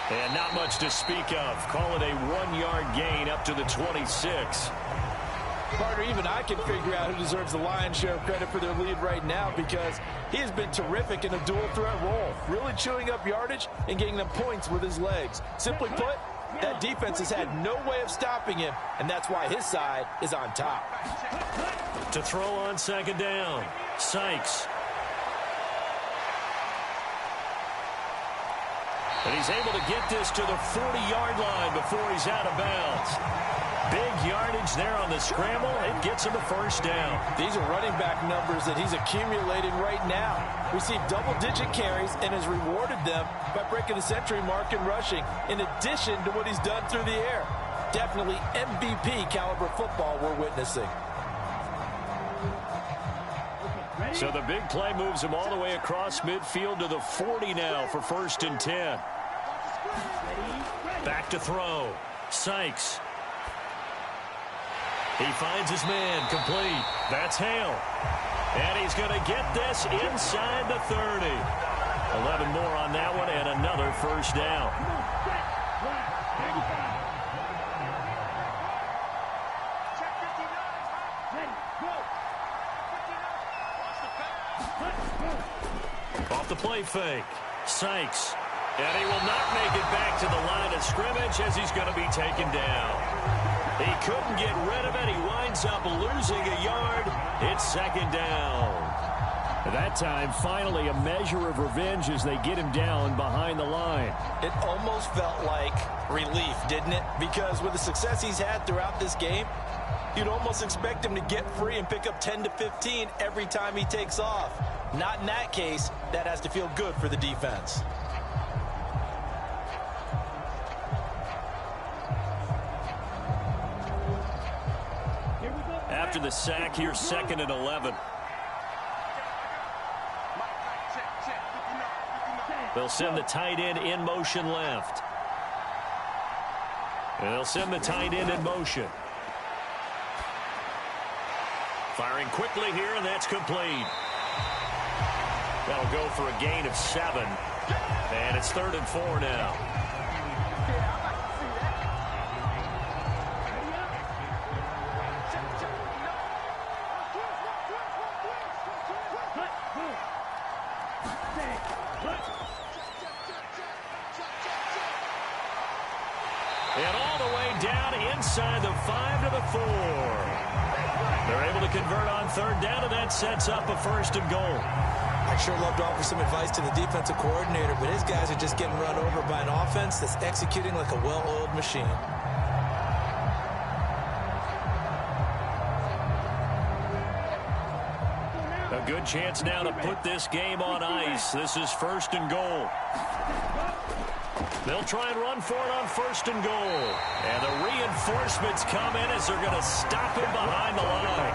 And not much to speak of. Call it a 1-yard gain up to the 26. Partner, even I can figure out who deserves the lion's share of credit for their lead right now because he has been terrific in a dual threat role, really chewing up yardage and getting them points with his legs. Simply put, that defense has had no way of stopping him, and that's why his side is on top. To throw on 2nd down, Sykes. And he's able to get this to the 40-yard line before he's out of bounds. Big yardage there on the scramble. It gets him a 1st down. These are running back numbers that he's accumulating right now. Received double-digit carries and has rewarded them by breaking the century mark in rushing, in addition to what he's done through the air. Definitely MVP caliber football we're witnessing. So the big play moves him all the way across midfield to the 40 now for 1st and 10. Back to throw. Sykes. He finds his man complete. That's Hale. And he's going to get this inside the 30. 11 more on that one and another 1st down. Off the play fake. Sykes. And he will not make it back to the line of scrimmage as he's going to be taken down. He couldn't get rid of it. He winds up losing a yard. It's 2nd down. At that time, finally a measure of revenge as they get him down behind the line. It almost felt like relief, didn't it? Because with the success he's had throughout this game, you'd almost expect him to get free and pick up 10 to 15 every time he takes off. Not in that case. That has to feel good for the defense. After the sack, here's 2nd and 11. They'll send the tight end in motion left. And they'll send the tight end in motion. Firing quickly here, and that's complete. That'll go for a gain of 7. And it's 3rd and 4 now. And all the way down inside the 5 to the 4. They're able to convert on 3rd down, and that sets up a 1st and goal. I'd sure love to offer some advice to the defensive coordinator, but his guys are just getting run over by an offense that's executing like a well-oiled machine. A good chance now to put this game on ice. This is 1st and goal. They'll try and run for it on 1st and goal. And the reinforcements come in as they're going to stop him behind the line.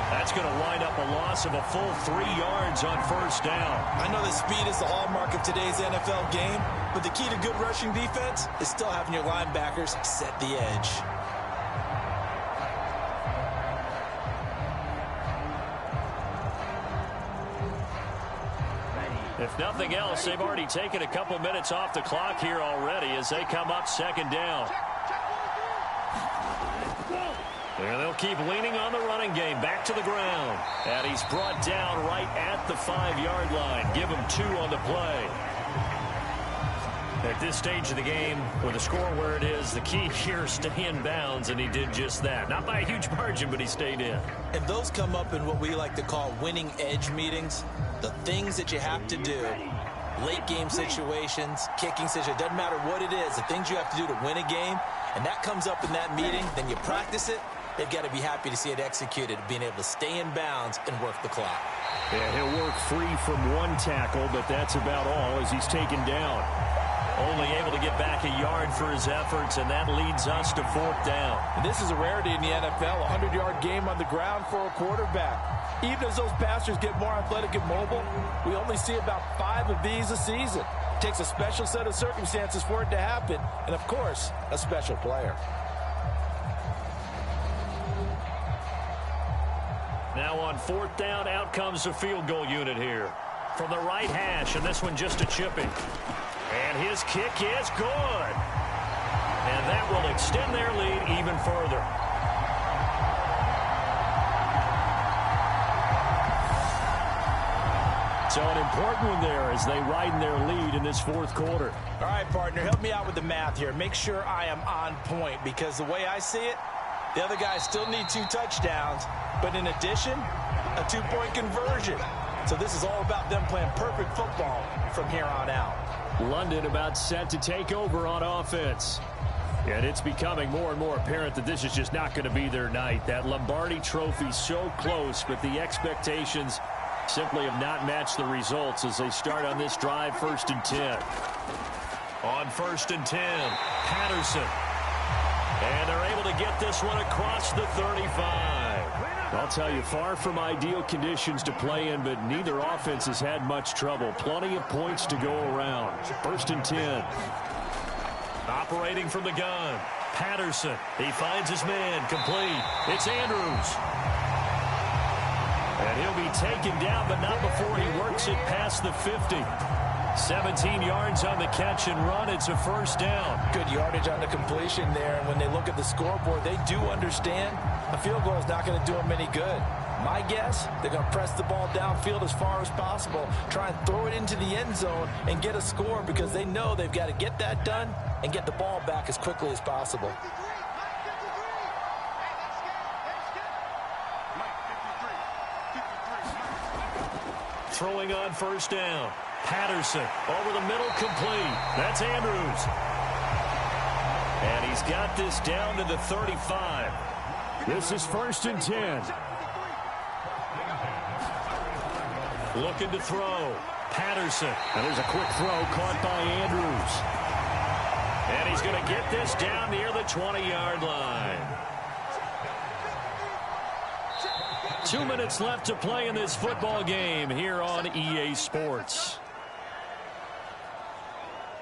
That's going to wind up a loss of a full 3 yards on 1st down. I know that speed is the hallmark of today's NFL game, but the key to good rushing defense is still having your linebackers set the edge. If nothing else, they've already taken a couple minutes off the clock here already as they come up second down. There they'll keep leaning on the running game. Back to the ground. And he's brought down right at the 5-yard line. Give him 2 on the play. At this stage of the game, with the score where it is, the key here is stay in bounds, and he did just that. Not by a huge margin, but he stayed in. And those come up in what we like to call winning edge meetings. The things that you have to do, late game situations, kicking situations, doesn't matter what it is, the things you have to do to win a game, and that comes up in that meeting, then you practice it. They've got to be happy to see it executed, being able to stay in bounds and work the clock. Yeah, he'll work free from one tackle, but that's about all as he's taken down. Only able to get back a yard for his efforts, and that leads us to 4th down. And this is a rarity in the NFL, a 100-yard game on the ground for a quarterback. Even as those passers get more athletic and mobile, we only see about 5 of these a season. It takes a special set of circumstances for it to happen, and of course, a special player. Now on 4th down, out comes the field goal unit here. From the right hash, and this one just a chipping. And his kick is good. And that will extend their lead even further. So an important one there as they widen their lead in this 4th quarter. All right, partner, help me out with the math here. Make sure I am on point, because the way I see it, the other guys still need 2 touchdowns, but in addition, a 2-point conversion. So this is all about them playing perfect football from here on out. London about set to take over on offense. And it's becoming more and more apparent that this is just not going to be their night. That Lombardi trophy so close, but the expectations simply have not matched the results as they start on this drive. 1st and 10. On 1st and 10, Patterson. And they're able to get this one across the 35. I'll tell you, far from ideal conditions to play in, but neither offense has had much trouble. Plenty of points to go around. 1st and 10. Operating from the gun, Patterson. He finds his man, complete. It's Andrews. And he'll be taken down, but not before he works it past the 50. 17 yards on the catch and run. It's a 1st down. Good yardage on the completion there, and when they look at the scoreboard, they do understand a field goal is not going to do them any good. My guess, they're going to press the ball downfield as far as possible, try and throw it into the end zone and get a score, because they know they've got to get that done and get the ball back as quickly as possible. Throwing on 1st down. Patterson over the middle, complete. That's Andrews. And he's got this down to the 35. This is 1st and 10. Looking to throw. Patterson. And there's a quick throw caught by Andrews. And he's going to get this down near the 20-yard line. 2 minutes left to play in this football game here on EA Sports.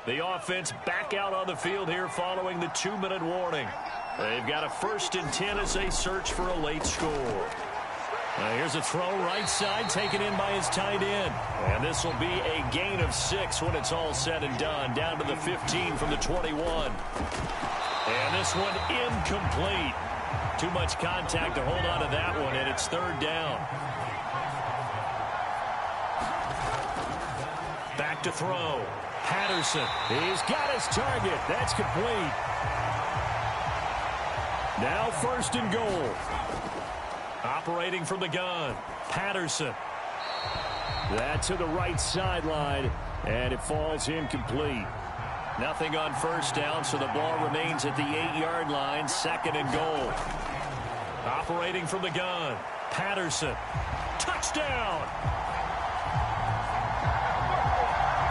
The offense back out on the field here following the 2-minute warning. They've got a 1st and 10 as they search for a late score. Here's a throw right side taken in by his tight end. And this will be a gain of 6 when it's all said and done. Down to the 15 from the 21. And this one incomplete. Too much contact to hold on to that one, and it's 3rd down. Back to throw. Patterson. He's got his target. That's complete. Now 1st and goal. Operating from the gun. Patterson. That to the right sideline, and it falls incomplete. Nothing on 1st down, so the ball remains at the 8-yard line. 2nd and goal. Operating from the gun. Patterson. Touchdown!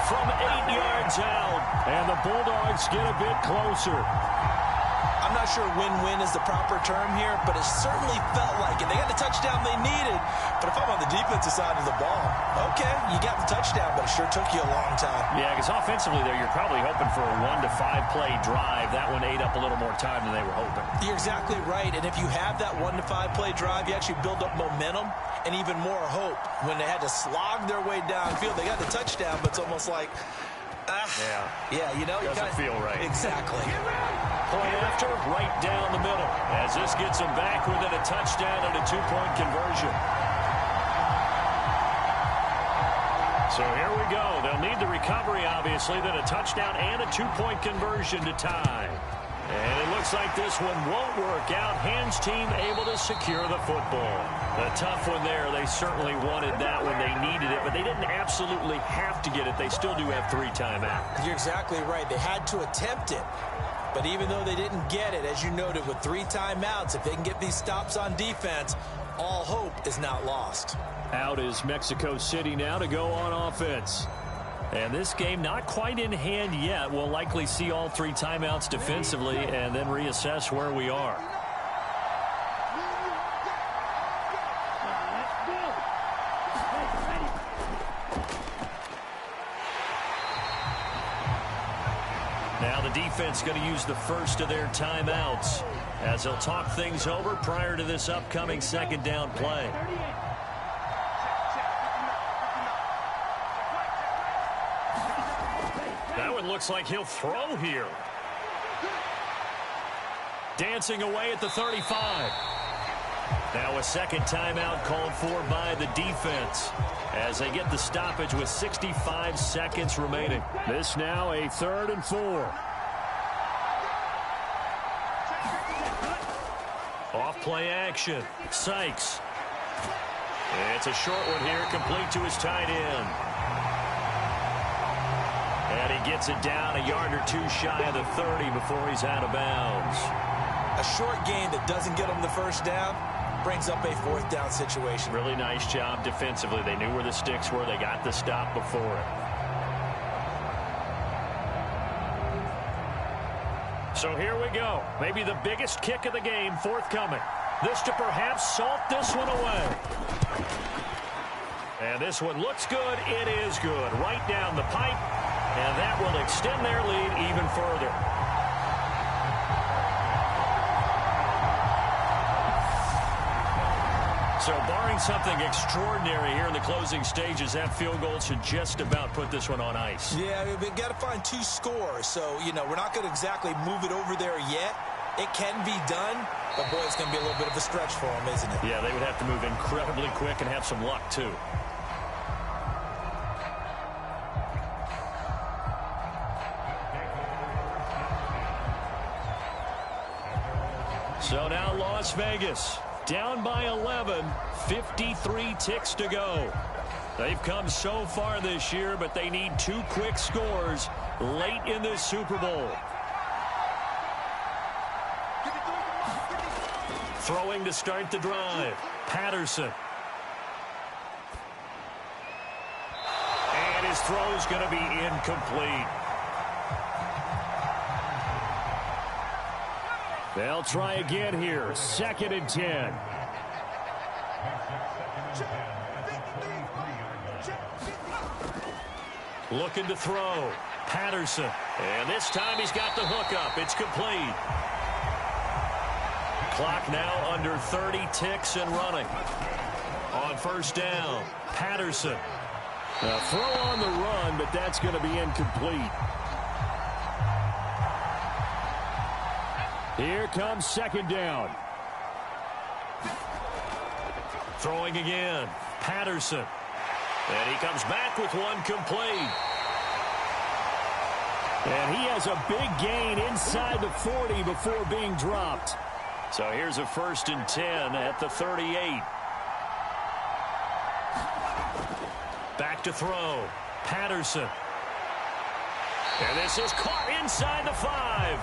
From 8 yards out. And the Bulldogs get a bit closer. I I'm not sure win-win is the proper term here, but it certainly felt like it. They got the touchdown they needed, but if I'm on the defensive side of the ball, okay, you got the touchdown, but it sure took you a long time. Yeah, because offensively there, you're probably hoping for a 1 to 5 play drive. That one ate up a little more time than they were hoping. You're exactly right, and if you have that 1 to 5 play drive, you actually build up momentum and even more hope. When they had to slog their way downfield, they got the touchdown, but it's almost like, yeah, you know, doesn't feel right. Exactly. Point after, right down the middle, as this gets them back within a touchdown and a 2-point conversion. So here we go. They'll need the recovery, obviously, then a touchdown and a 2-point conversion to tie. And it looks like this one won't work out. Hands team able to secure the football. A tough one there. They certainly wanted that when they needed it, but they didn't absolutely have to get it. They still do have 3 timeouts. You're exactly right. They had to attempt it. But even though they didn't get it, as you noted, with 3 timeouts, if they can get these stops on defense, all hope is not lost. Out is Mexico City now to go on offense. And this game not quite in hand yet. We'll likely see all 3 timeouts defensively and then reassess where we are. Now the defense going to use the first of their timeouts as they'll talk things over prior to this upcoming second down play. That one looks like he'll throw here. Dancing away at the 35. Now a second timeout called for by the defense as they get the stoppage with 65 seconds remaining. This now a 3rd and 4. Off play action. Sykes. It's a short one here, complete to his tight end. And he gets it down a yard or 2 shy of the 30 before he's out of bounds. A short gain that doesn't get him the first down brings up a 4th down situation. Really nice job defensively. They knew where the sticks were. They got the stop before it. So here we go. Maybe the biggest kick of the game forthcoming. This to perhaps salt this one away. And this one looks good. It is good. Right down the pipe. And that will extend their lead even further. So barring something extraordinary here in the closing stages, that field goal should just about put this one on ice. Yeah, we've got to find 2 scores. So, you know, we're not going to exactly move it over there yet. It can be done, but boy, it's going to be a little bit of a stretch for them, isn't it? Yeah, they would have to move incredibly quick and have some luck, too. So now Las Vegas down by 11, 53 ticks to go. They've come so far this year, but they need 2 quick scores late in this Super Bowl. Throwing to start the drive. Patterson. And his throw's going to be incomplete. They'll try again here. 2nd and 10. Looking to throw. Patterson. And this time he's got the hook up. It's complete. Clock now under 30 ticks and running. On 1st down, Patterson. A throw on the run, but that's going to be incomplete. Here comes 2nd down. Throwing again. Patterson. And he comes back with one complete. And he has a big gain inside the 40 before being dropped. So here's a 1st and 10 at the 38. Back to throw. Patterson. And this is caught inside the 5.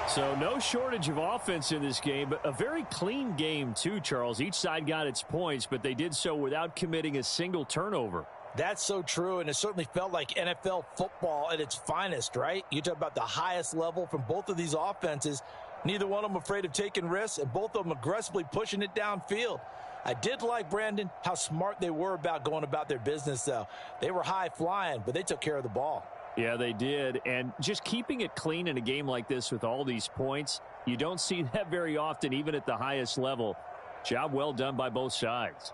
So no shortage of offense in this game, but a very clean game too, Charles. Each side got its points, but they did so without committing a single turnover. That's so true, and it certainly felt like NFL football at its finest, right? You talk about the highest level from both of these offenses. Neither one of them afraid of taking risks, and both of them aggressively pushing it downfield. I did like, Brandon, how smart they were about going about their business, though. They were high-flying, but they took care of the ball. Yeah, they did, and just keeping it clean in a game like this with all these points, you don't see that very often, even at the highest level. Job well done by both sides.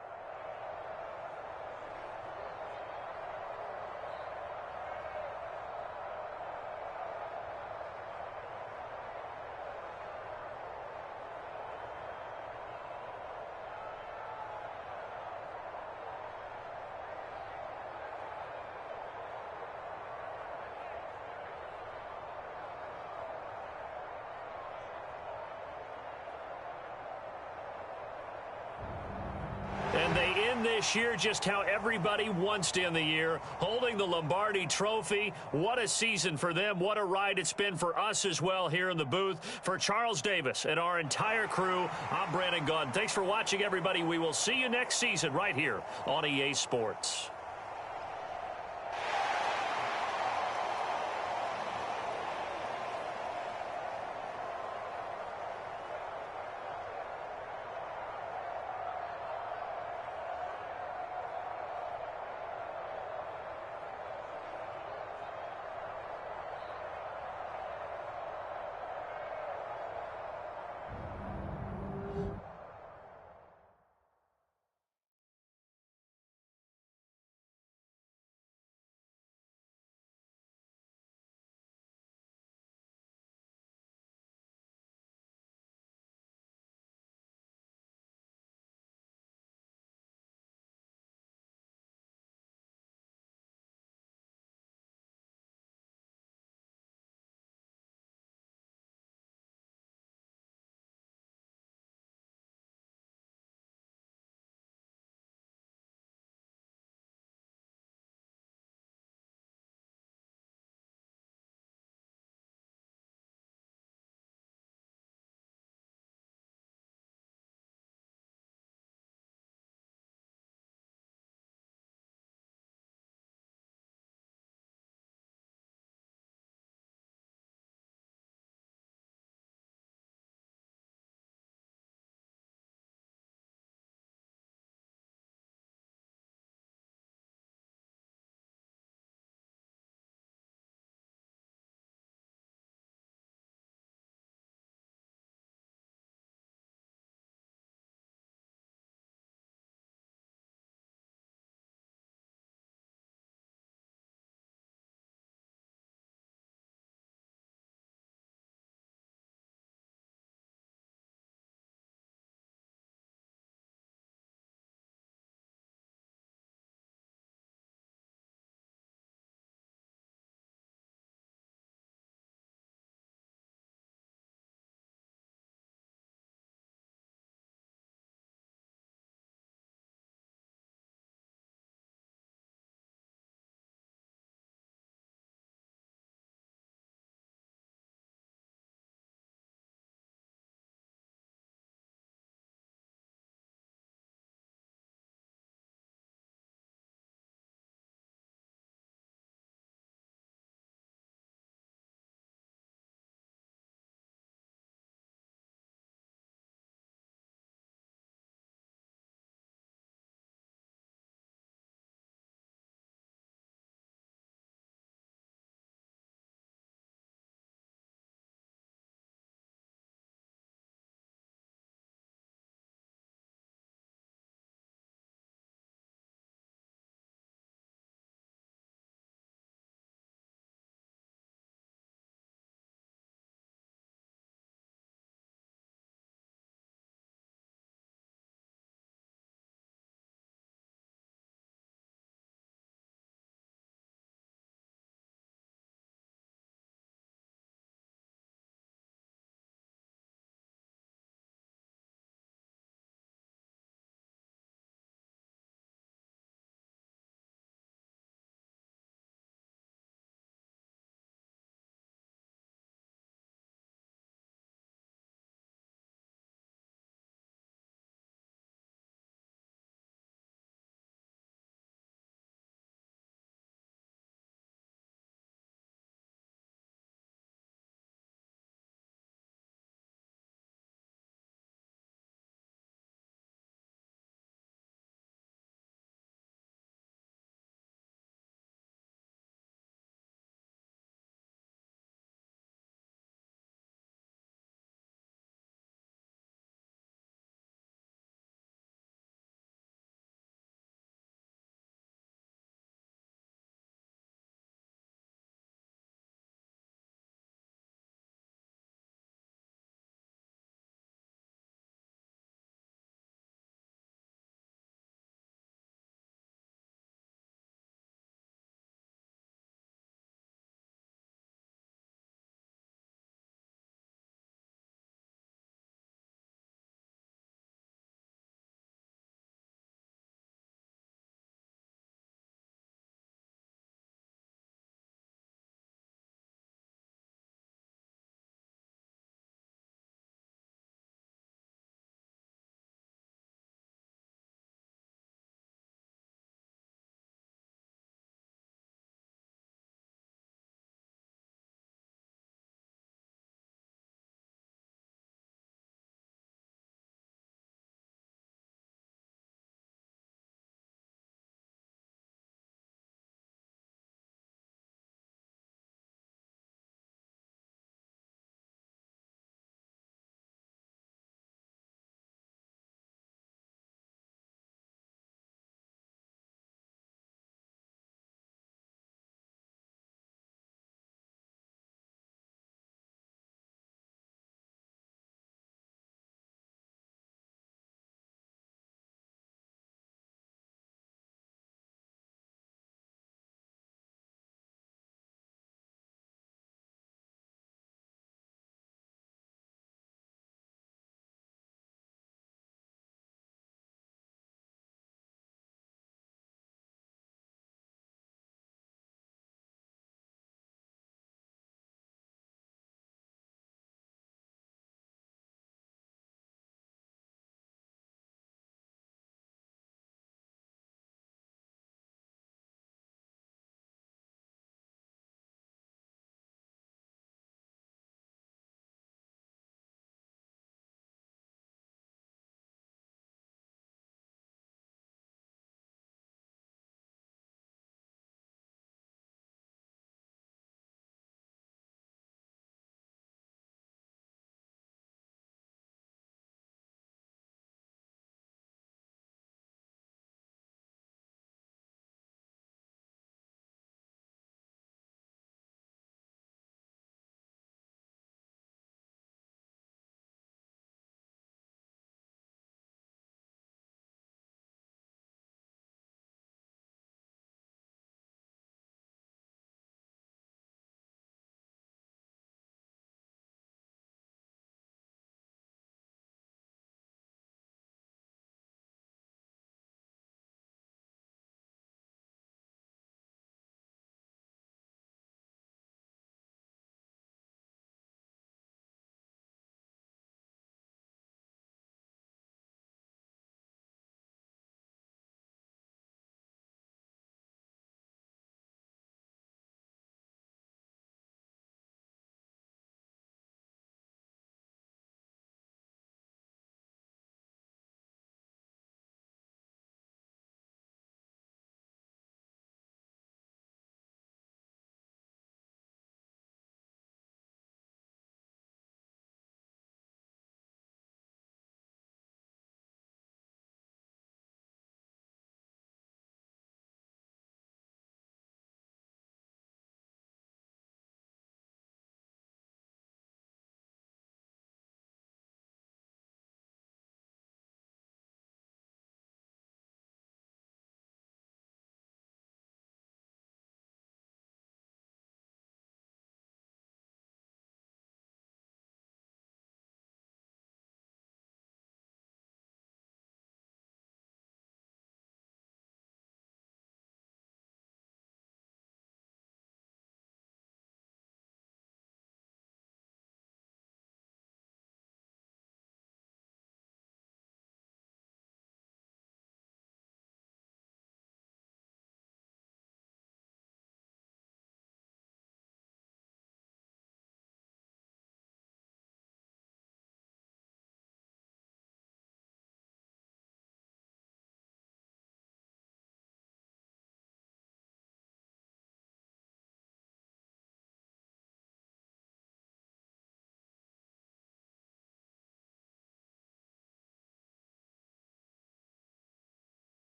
And they end this year just how everybody wants to end the year, holding the Lombardi Trophy. What a season for them. What a ride it's been for us as well here in the booth. For Charles Davis and our entire crew, I'm Brandon Gaudin. Thanks for watching, everybody. We will see you next season right here on EA Sports.